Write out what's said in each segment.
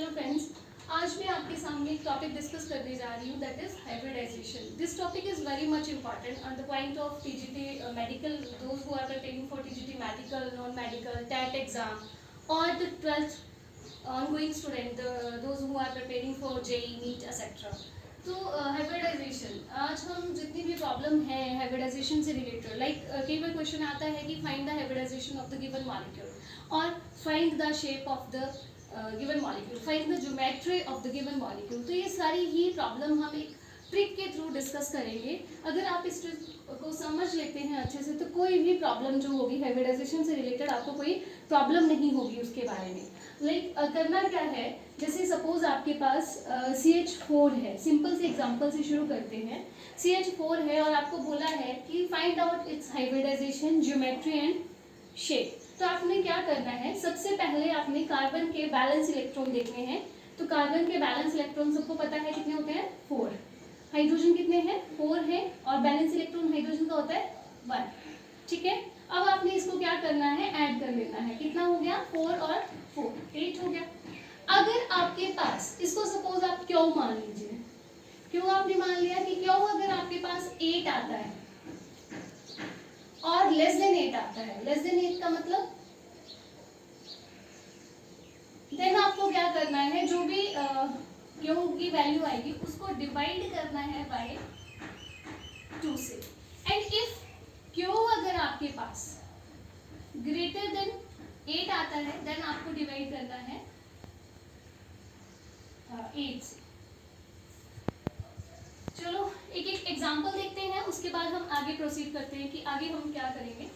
Hello friends, आज मैं आपके सामने एक टॉपिक डिस्कस करने जा रही हूँ, that is hybridisation. This topic is very much important on the point of TGT medical, those who are preparing for TGT medical, non medical, TET exam, और the 12th ongoing student, those who are preparing for JEE, NEET, etc. तो hybridisation, आज हम जितनी भी problem है hybridisation से related, like कई बार question आता है कि find the hybridization of the given molecule और find the shape of the given molecule, find the geometry of the given molecule. तो ये सारी ही प्रॉब्लम हम एक ट्रिक के थ्रू डिस्कस करेंगे. अगर आप इस ट्रिक को समझ लेते हैं अच्छे से तो कोई भी प्रॉब्लम जो होगी हाइब्रिडाइजेशन से रिलेटेड आपको कोई प्रॉब्लम नहीं होगी उसके बारे में. लाइक करना क्या है, जैसे सपोज आपके पास CH4 है. सिंपल से एग्जांपल से शुरू करते हैं. CH4 है और आपको बोला है कि find out its hybridisation, geometry and shape. तो आपने क्या करना है, सबसे पहले आपने कार्बन के बैलेंस इलेक्ट्रॉन देखने हैं. तो कार्बन के बैलेंस इलेक्ट्रॉन सबको पता है कितने होते हैं, 4. हाइड्रोजन कितने हैं, 4 है, और बैलेंस इलेक्ट्रॉन हाइड्रोजन का होता है 1. ठीक है. अब आपने इसको क्या करना है, ऐड कर लेना है. कितना हो गया, 4 और 4, 8 हो गया. अगर आपके पास, इसको सपोज आप क्यों मान लीजिए, क्यों आपने मान लिया कि क्यों अगर आपके पास 8 आता है और लेस देन 8 आता है, लेस देन 8 का मतलब देन आपको क्या करना है, जो भी क्यों की वैल्यू आएगी उसको डिवाइड करना है बाय 2 से. एंड इफ क्यों अगर आपके पास ग्रेटर देन 8 आता है देन आपको डिवाइड करना है 8 से. चलो एक एक एग्जांपल देखते हैं, उसके बाद हम आगे प्रोसीड करते हैं कि आगे हम क्या करेंगे.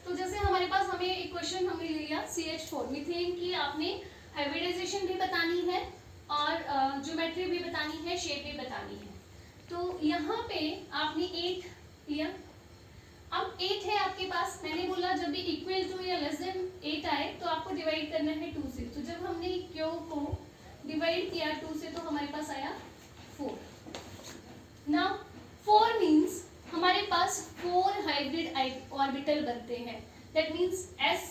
तो जैसे हमारे पास हमें एक क्वेश्चन हमने ले लिया CH4 मीथेन की, आपने हाइब्रिडाइजेशन भी बतानी है और ज्योमेट्री भी बतानी है, शेप भी बतानी है. तो यहाँ पे आपने 8 लिया. अब 8 है आपके पास, मैंने बोला जब भी इक्वल टू या लेस देन 8 आए तो आपको डिवाइड करना है 2 से. तो जब हमने क्यू को डिवाइड किया 2 से तो हमारे पास आया 4. नाउ 4 मीन्स हमारे पास 4 हाइब्रिड ऑर्बिटल बनते हैं. दैट मीन्स S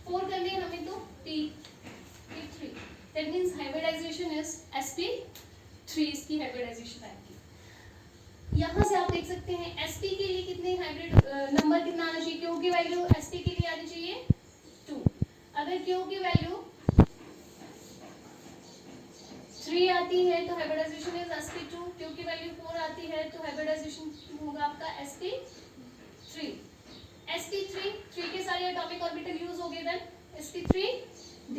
4 करने हमें तो P3. That means hybridisation is sp3. इसकी हाइब्रिडाइजेशन आएगी. यहाँ से आप देख सकते हैं sp के लिए कितने हाइब्रिड नंबर कितना आना चाहिए, क्यू की वैल्यू sp के लिए आनी चाहिए 2. अगर क्यू की वैल्यू 3 आती है तो हाइब्रिडाइजेशन इज sp2. क्यू की वैल्यू 4 आती है तो हाइब्रिडाइजेशन होगा आपका sp3. sp3 3 के सारे एटॉमिक ऑर्बिटल यूज हो गए, देन sp3d.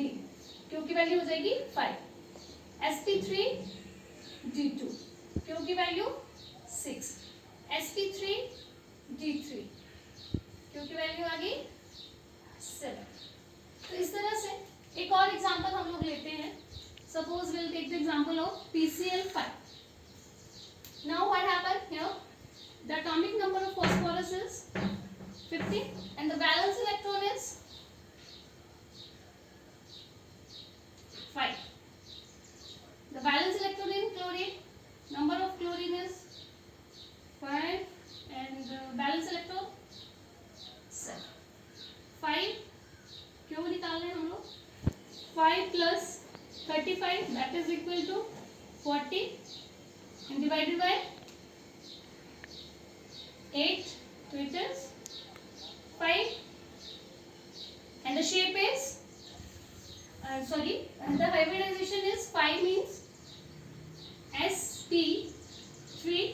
क्यू की वैल्यू हो जाएगी 5. sp3d2. क्यू की वैल्यू 6. sp3d3. क्यू की वैल्यू आ गई 7. तो इस तरह से एक और एग्जांपल हम लोग लेते हैं. Suppose we'll take the example of PCl5. Now what happened here? The atomic number of phosphorus is 50 and the valence electron is 5. The valence electron in chlorine, number of chlorine is 5 and valence electron 7. 5 क्यों निकाल रहे हैं हम लोग, 5 plus 35 that is equal to 40 and divided by 8, so it is 5 and the shape is the hybridization is 5 means sp3d2.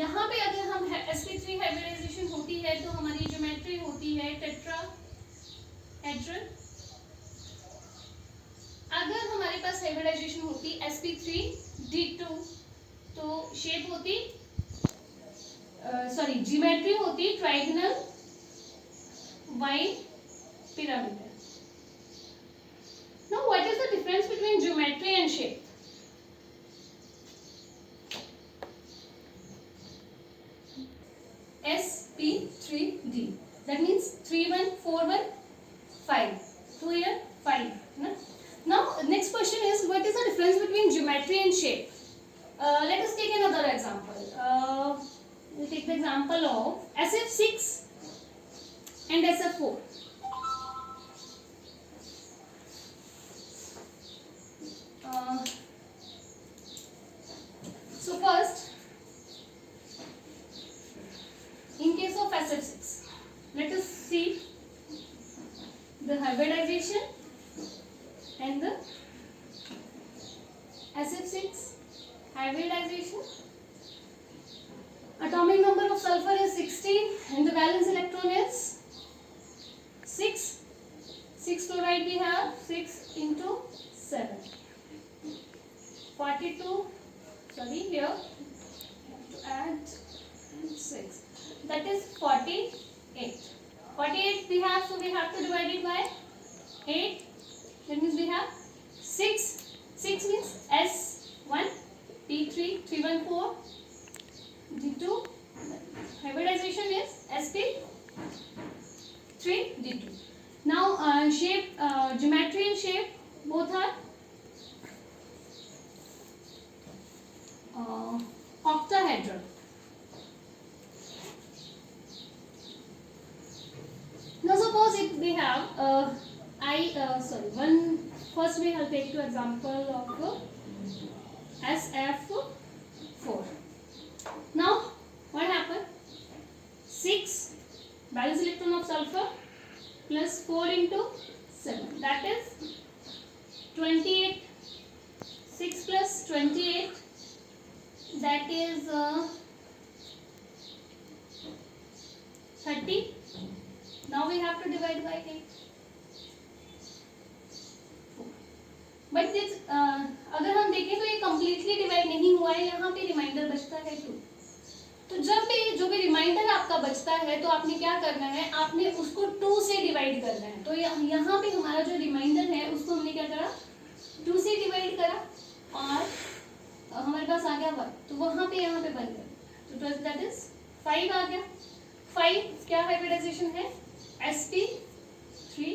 यहाँ पे अगर हम sp3 हाइब्रिडाइजेशन होती है तो हमारी ज्योमेट्री होती है टेट्राहेड्रल. अगर हमारे पास हाइब्रिडाइजेशन होती sp3d2 तो शेप होती ज्योमेट्री होती trigonal wine pyramid. Now what is the difference between geometry and shape? sp3d, that means 3 1 4 1 5, 2 here 5. Now next question is, what is the difference between geometry and shape? Let us take another example. We'll take the example of SF6 and SF4. 6 chloride we have 6 into 7 42 sorry here to add 6 that is 48 we have so we have to divide it by 8 that means we have 6 means S1 P3 314 D2 hybridization is sp3 D2. Now shape geometry and shape both are octahedral. Now suppose if we have first we will take to example of SF4. Now what happened? 6 valence electron of sulfur plus 4 into 7 that is 28 6 plus 28 that is 30. Now we have to divide by 8 but this अगर हम देखें तो ये completely divide नहीं हुआ है, यहाँ पे रिमाइंडर बचता है 2. तो जब भी जो भी रिमाइंडर आपका बचता है तो आपने क्या करना है, आपने उसको 2 से डिवाइड करना है. तो यहाँ पे हमारा जो रिमाइंडर है उसको हमने क्या करा 2 से डिवाइड करा और हमारे पास आ गया 1. तो वहाँ पे यहाँ पे बन गया तो दैट इज 5 आ गया. 5 क्या हाइब्रिडाइजेशन है sp3D.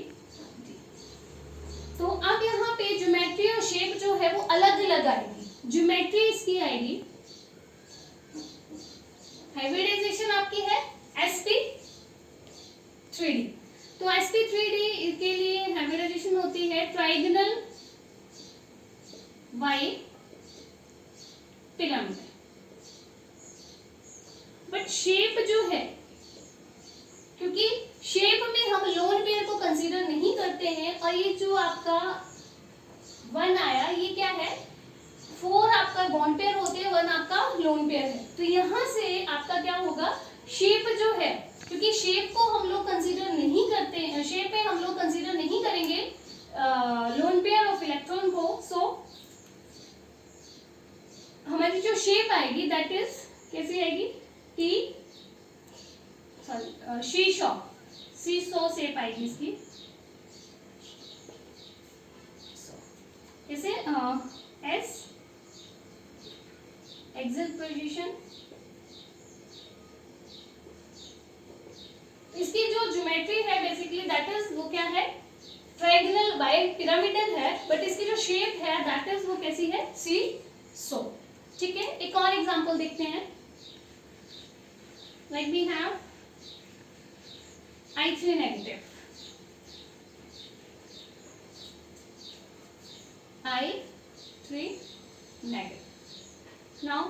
तो अब यहाँ पे ज्योमेट्री और शेप जो है वो अलग अलग आएगी. ज्योमेट्री इसकी आएगी हाइब्रिडाइजेशन आपकी है sp3D. तो sp3D के लिए हाइब्रिडाइजेशन होती है trigonal bipyramid. But shape जो है क्योंकि शेप में हम लोन पेयर को कंसीडर नहीं करते हैं और ये जो आपका 1 आया ये क्या है 4 आपका बॉन्ड पेयर होते हैं 1 आपका लोन पेयर है. तो यहाँ से आपका क्या होगा शेप जो है क्योंकि शेप को हम लोग कंसीडर नहीं करते हैं, शेप में हम लोग कंसीडर नहीं करेंगे लोन पेयर ऑफ इलेक्ट्रॉन को. सो हमारी जो शेप आएगी दैट इज कैसी आएगी कि शीशॉ शेप आएगी इसकी. इसे एस एक्सियल पोजीशन. इसकी जो ज्योमेट्री है बेसिकली दैट इज वो क्या है ट्रायंगुलर बाय पिरामिडल है बट इसकी जो शेप है दैट इज वो कैसी है सी सो. ठीक है, एक और एग्जांपल देखते हैं. Like we have I3 negative, I3 negative. Now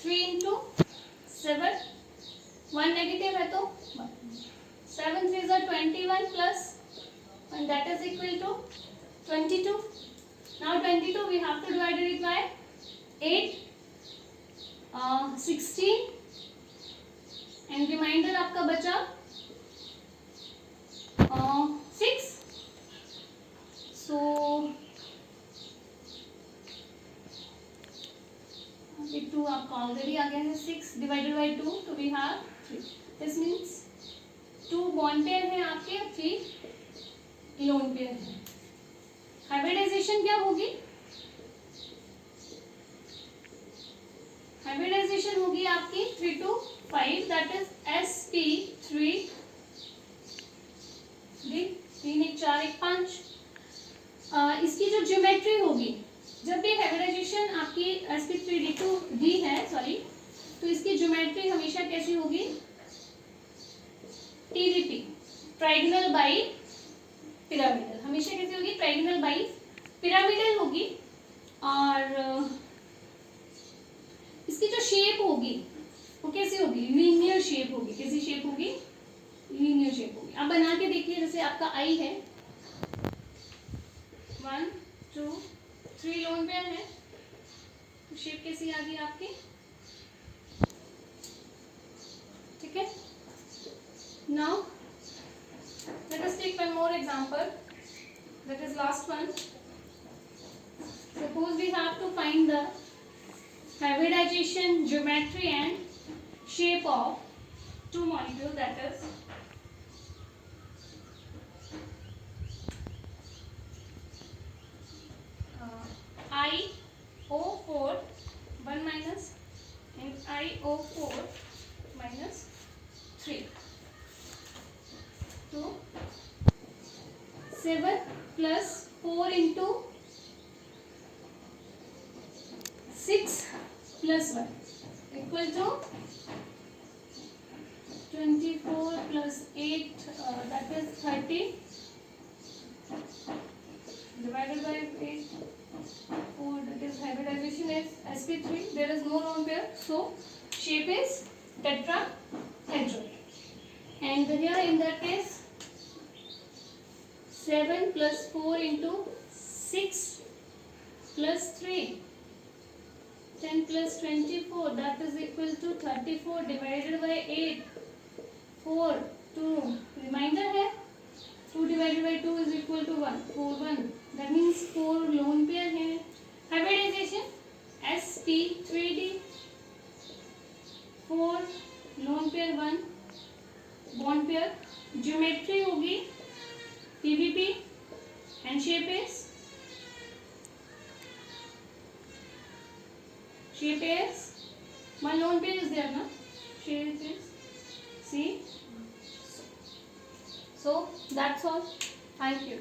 3 into 7, 1 negative है तो 7 3s are 21 plus and that is equal to 22. Now 22 we have to divide it by 8, 16 and remainder आपका बचा 6. So ये 2 आपका ऑलरेडी आ गया है. 6 divided by 2 तो we have 3. This means 2 bond pair हैं आपके 3 लोन पेयर हैं. हाइब्रिडाइजेशन क्या होगी हाइब्रिडाइजेशन होगी आपकी 3 to 5 दैट इज sp3 3 1 4 1 5. इसकी जो ज्योमेट्री होगी जब भी हाइब्रिडाइजेशन आपकी sp3D2D है सॉरी तो इसकी ज्योमेट्री हमेशा कैसी होगी TBP ट्रायंगुलर बाय पिरामिडल. हमेशा कैसी होगी ट्रायंगुलर बाय पिरामिडल होगी. और इसकी जो शेप होगी वो कैसी होगी लीनियर शेप होगी. कैसी शेप होगी लीनियर शेप होगी. अब बना के देखिए जैसे आपका आई है 1 2 3 लोन पेयर है तो शेप कैसी आ गई आपकी. ठीक है, now let us take more example, that is last one. Suppose we have to find the hybridization geometry and shape of two molecules, that is IO4 1 minus and IO4 minus 3. So 7 plus 4 into 6 plus 1 equal to 24 plus 8, that is 30, divided by 8, 4, that is hybridization is sp3. There is no lone pair, so shape is tetrahedral. And here in that case 7 plus 4 into 6 plus 3, 10 plus 24, that is equal to 34 divided by 8, 4, 2, reminder है 2 divided by 2 is equal to 1, 4, 1, that means 4 lone pair है. Hybridization sp3d, 4 lone pair 1 bond pair, geometry होगी pvp and shape is one lone pair is there, na? Shape is C. So that's all. Thank you.